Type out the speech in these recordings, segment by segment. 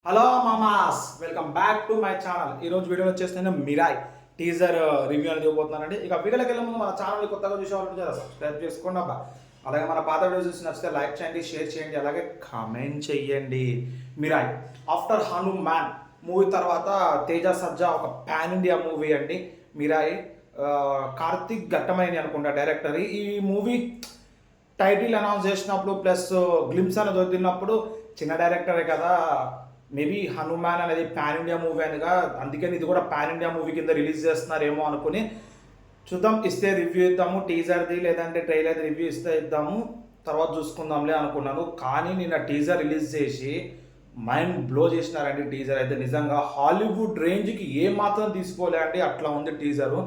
Hello మామాస్, welcome back to my channel. ఈరోజు video వచ్చేసి నేను మిరాయ్ టీజర్ రివ్యూ అనేది ఇవ్వబోతున్నానండి. ఇక వీడియోకి వెళ్ళే ముందు మన ఛానల్ కొత్తగా చూసేవాళ్ళు చాలా సబ్స్క్రైబ్ చేసుకోండి అబ్బా. అలాగే మన పాత వీడియోస్ చూసి నచ్చితే లైక్ చేయండి, షేర్ చేయండి, అలాగే కామెంట్ చేయండి. మిరాయ్ ఆఫ్టర్ హనుమాన్ మూవీ తర్వాత తేజ సజ్జా ఒక పాన్ ఇండియా మూవీ అండి మిరాయ్. కార్తిక్ ఘట్టమైనది అనుకుంటా డైరెక్టర్. ఈ మూవీ టైటిల్ అనౌన్స్ చేసినప్పుడు ప్లస్ గ్లిమ్స్ అనేది వదిలినప్పుడు చిన్న డైరెక్టరే కదా, మేబీ హనుమాన్ అనేది పాన్ ఇండియా మూవీ అనిగా, అందుకని ఇది కూడా పాన్ ఇండియా మూవీ కింద రిలీజ్ చేస్తున్నారేమో అనుకుని చూద్దాం. ఇస్తే రివ్యూ ఇద్దాము, టీజర్ది లేదంటే ట్రైలర్ రివ్యూ ఇస్తే ఇద్దాము, తర్వాత చూసుకుందాంలే అనుకున్నాను. కానీ నిన్న టీజర్ రిలీజ్ చేసి మైండ్ బ్లో చేసినారండి. టీజర్ అయితే నిజంగా హాలీవుడ్ రేంజ్కి ఏ మాత్రం తీసుకోలే అండి, అట్లా ఉంది టీజరు.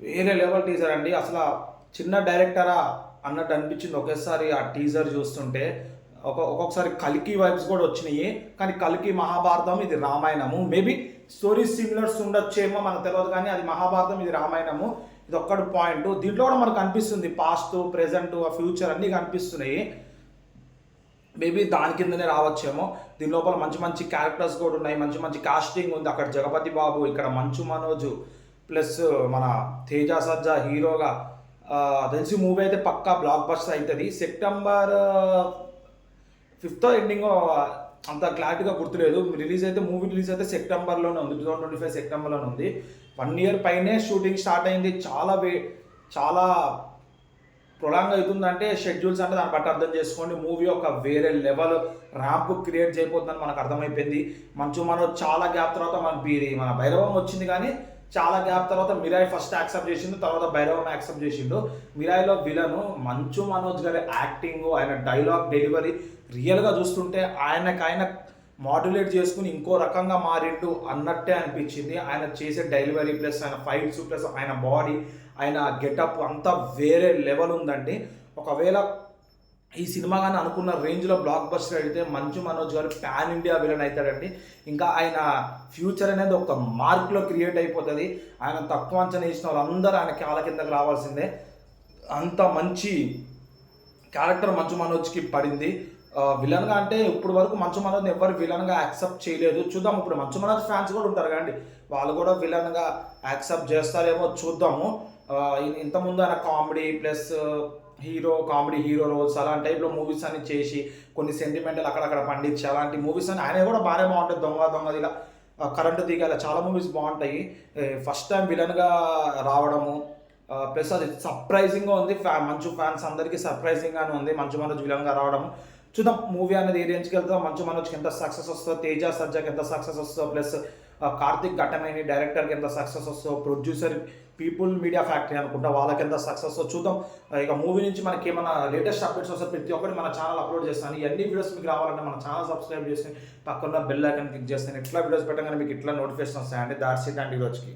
వేరే లెవెల్ టీజర్ అండి. అసలు చిన్న డైరెక్టరా అన్నట్టు అనిపించింది ఒకేసారి ఆ టీజర్ చూస్తుంటే. ఒక్కొక్కసారి కల్కి వైబ్స్ కూడా వచ్చినాయి, కానీ కల్కి మహాభారతం, ఇది రామాయణము. మేబీ స్టోరీస్ సిమిలర్స్ ఉండొచ్చేమో మనకు తెలియదు, కానీ అది మహాభారతం, ఇది రామాయణము. ఇది ఒక్కటి పాయింట్. దీంట్లో కూడా మనకు అనిపిస్తుంది పాస్ట్, ప్రెజెంట్, ఫ్యూచర్ అన్నీ కనిపిస్తున్నాయి. మేబీ దాని కిందనే రావచ్చేమో. దీని లోపల మంచి మంచి క్యారెక్టర్స్ కూడా ఉన్నాయి, మంచి మంచి కాస్టింగ్ ఉంది. అక్కడ జగపతి బాబు, ఇక్కడ మంచు మనోజ్, ప్లస్ మన తేజ సజ్జా హీరోగా. తెలిసి మూవీ అయితే పక్కా బ్లాక్ బస్టర్ అవుతుంది. సెప్టెంబర్ 5th ఎండింగ్ అంత క్లారిటీగా గుర్తులేదు. మూవీ రిలీజ్ అయితే సెప్టెంబర్లోనే ఉంది, 2025 సెప్టెంబర్లోనే ఉంది. 1 year పైనే షూటింగ్ స్టార్ట్ అయింది. చాలా ప్రొలాంగ్ అవుతుందంటే షెడ్యూల్స్ అంటే దాన్ని బట్టి అర్థం చేసుకోండి. మూవీ ఒక వేరే లెవెల్ ర్యాంప్ క్రియేట్ చేయబోతుందని మనకు అర్థమైపోయింది. మంచు మనోజ్ చాలా గ్యాప్ తర్వాత మన భైరవం వచ్చింది, కానీ చాలా గ్యాప్ తర్వాత మిరాయ్ ఫస్ట్ యాక్సెప్ట్ చేసిండు, తర్వాత భైరవం యాక్సెప్ట్ చేసిండు. మిరాయ్లో విలను మంచు మనోజ్ గారి యాక్టింగ్, ఆయన డైలాగ్ డెలివరీ రియల్గా చూస్తుంటే ఆయన మాడ్యులేట్ చేసుకుని ఇంకో రకంగా మారిండు అన్నట్టే అనిపించింది. ఆయన చేసే డెలివరీ ప్లస్ ఆయన ఫైట్స్ ప్లస్ ఆయన బాడీ, ఆయన గెటప్ అంతా వేరే లెవెల్ ఉందండి. ఒకవేళ ఈ సినిమా కానీ అనుకున్న రేంజ్లో బ్లాక్ బస్టర్ అయితే మంచు మనోజ్ గారు పాన్ ఇండియా విలన్ అవుతాడండి. ఇంకా ఆయన ఫ్యూచర్ అనేది ఒక మార్క్లో క్రియేట్ అయిపోతుంది. ఆయన తక్కువ అంచనా వేసిన వాళ్ళందరూ ఆయన కాళ్ళ కిందకి రావాల్సిందే. అంత మంచి క్యారెక్టర్ మంచు మనోజ్కి పడింది. విలన్గా అంటే ఇప్పుడు వరకు మంచు మనోజ్ని ఎవరు విలన్గా యాక్సెప్ట్ చేయలేదు. చూద్దాం, ఇప్పుడు మంచు మనోజ్ ఫ్యాన్స్ కూడా ఉంటారు కదండి, వాళ్ళు కూడా విలన్గా యాక్సెప్ట్ చేస్తారేమో చూద్దాము. ఇంతకుముందు ఆయన comedy plus comedy hero roles అలాంటి టైప్లో మూవీస్ అని చేసి కొన్ని సెంటిమెంటల్ అక్కడక్కడ పండించి అలాంటి మూవీస్ అని ఆయన కూడా బాగానే బాగుంటుంది. దొంగ ఇలా కరెంటు తీగల చాలా మూవీస్ బాగుంటాయి. ఫస్ట్ టైం విలన్గా రావడము ప్లస్ అది సర్ప్రైజింగ్గా ఉంది. మంచు ఫ్యాన్స్ అందరికీ సర్ప్రైజింగ్గానే ఉంది మంచు మనోజ్ విలన్గా రావడము. చూద్దాం మూవీ అనేది ఏ రేంజ్కి వెళ్తుందో, మంచు మనోజ్కి ఎంత సక్సెస్ వస్తుందో, తేజ సజ్జాకి ఎంత సక్సెస్ వస్తుందో, ప్లస్ కార్తిక్ ఘట్టమైని డైరెక్టర్కి ఎంత సక్సెస్ వస్తుందో, ప్రొడ్యూసర్ పీపుల్ మీడియా ఫ్యాక్టరీ అనుకుంటా వాళ్ళకి ఎంత సక్సెస్ చూద్దాం. ఇక మూవీ నుంచి మనకి ఏమైనా లేటెస్ట్ అప్డేట్స్ వస్తే ప్రతి ఒక్కటి మన ఛానల్ అప్లోడ్ చేస్తాను. ఇవన్నీ వీడియోస్ మీకు రావాలంటే మన ఛానల్ సబ్స్క్రైబ్ చేసుకుని పక్కన బెల్ ఐకాన్ క్లిక్ చేస్తాను. ఇట్లా వీడియోస్ పెట్టగానే మీకు ఇట్లా నోటిఫికేషన్ వస్తాయండి. దాట్స్ ఇట్ అండి ఈరోజుకి.